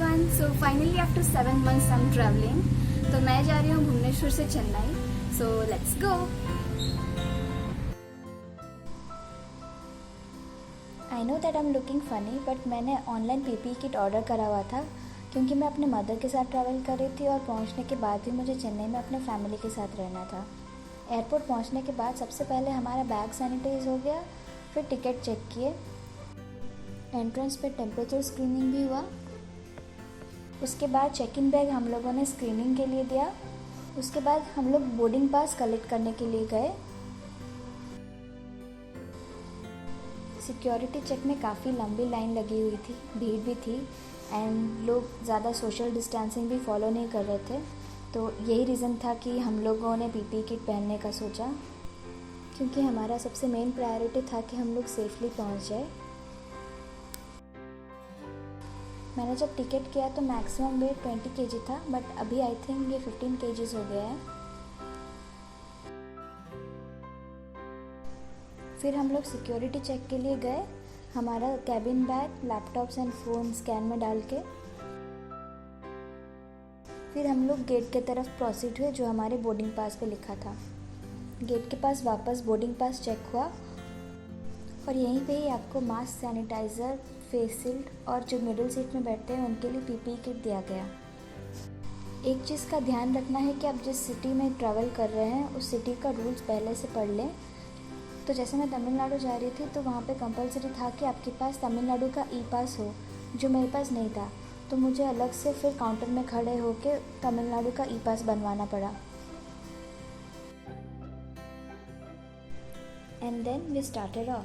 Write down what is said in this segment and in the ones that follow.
everyone. So finally after 7 months I'm traveling. तो मैं जा रही हूँ भुवनेश्वर से Chennai. So let's go. I know that I'm looking funny, but मैंने ऑनलाइन पीपी किट ऑर्डर करा हुआ था क्योंकि मैं अपने मदर के साथ ट्रैवल कर रही थी और पहुंचने के बाद भी मुझे चेन्नई में अपने फैमिली के साथ रहना था. एयरपोर्ट पहुंचने के बाद सबसे पहले हमारा बैग सैनिटाइज हो गया, फिर टिकट चेक किए, एंट्रेंस पे टेम्परेचर स्क्रीनिंग भी हुआ. उसके बाद चेक इन बैग हम लोगों ने स्क्रीनिंग के लिए दिया. उसके बाद हम लोग बोर्डिंग पास कलेक्ट करने के लिए गए. सिक्योरिटी चेक में काफ़ी लंबी लाइन लगी हुई थी, भीड़ भी थी एंड लोग ज़्यादा सोशल डिस्टेंसिंग भी फॉलो नहीं कर रहे थे. तो यही रीज़न था कि हम लोगों ने पीपी किट पहनने का सोचा, क्योंकि हमारा सबसे मेन प्रायोरिटी था कि हम लोग सेफली पहुंच जाए. मैंने जब टिकट किया तो मैक्सिमम वेट 20 kg था, बट अभी आई थिंक ये 15 kg हो गया है. फिर हम लोग सिक्योरिटी चेक के लिए गए. हमारा cabin bag, laptops and phone scan में डाल के फिर हम लोग गेट के तरफ प्रोसीड हुए जो हमारे बोर्डिंग पास पे लिखा था. गेट के पास वापस बोर्डिंग पास चेक हुआ और यहीं पे ही आपको मास्क, सैनिटाइज़र, फेस शील्ड और जो मिडिल सीट में बैठते हैं उनके लिए पीपी किट दिया गया. एक चीज़ का ध्यान रखना है कि आप जिस सिटी में ट्रैवल कर रहे हैं उस सिटी का रूल्स पहले से पढ़ लें. तो जैसे मैं तमिलनाडु जा रही थी तो वहाँ पे कंपलसरी था कि आपके पास तमिलनाडु का ई पास हो, जो मेरे पास नहीं था. तो मुझे अलग से फिर काउंटर में खड़े होके तमिलनाडु का ई पास बनवाना पड़ा. And then we started off.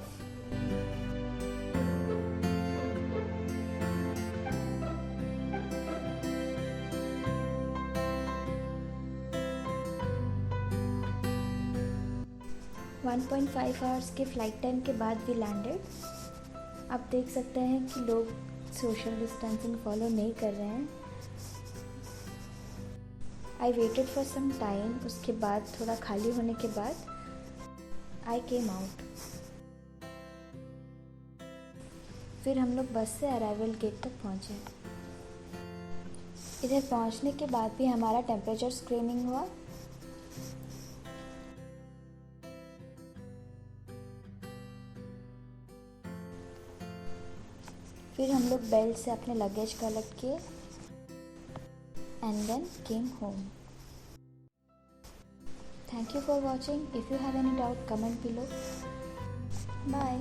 One 1.5 hours के फ़्लाइट टाइम के बाद भी लैंडेड. आप देख सकते हैं कि लोग सोशल डिस्टेंसिंग फॉलो नहीं कर रहे हैं. I waited for some time. उसके बाद थोड़ा खाली होने के बाद आई केम आउट. फिर हम लोग बस से अराइवल गेट तक पहुँचे. इधर पहुँचने के बाद भी हमारा टेम्परेचर स्क्रीनिंग हुआ. फिर हम लोग बेल्ट से अपने लगेज कलेक्ट किए and then came home. Thank you for watching. If you have any doubt comment below. Bye.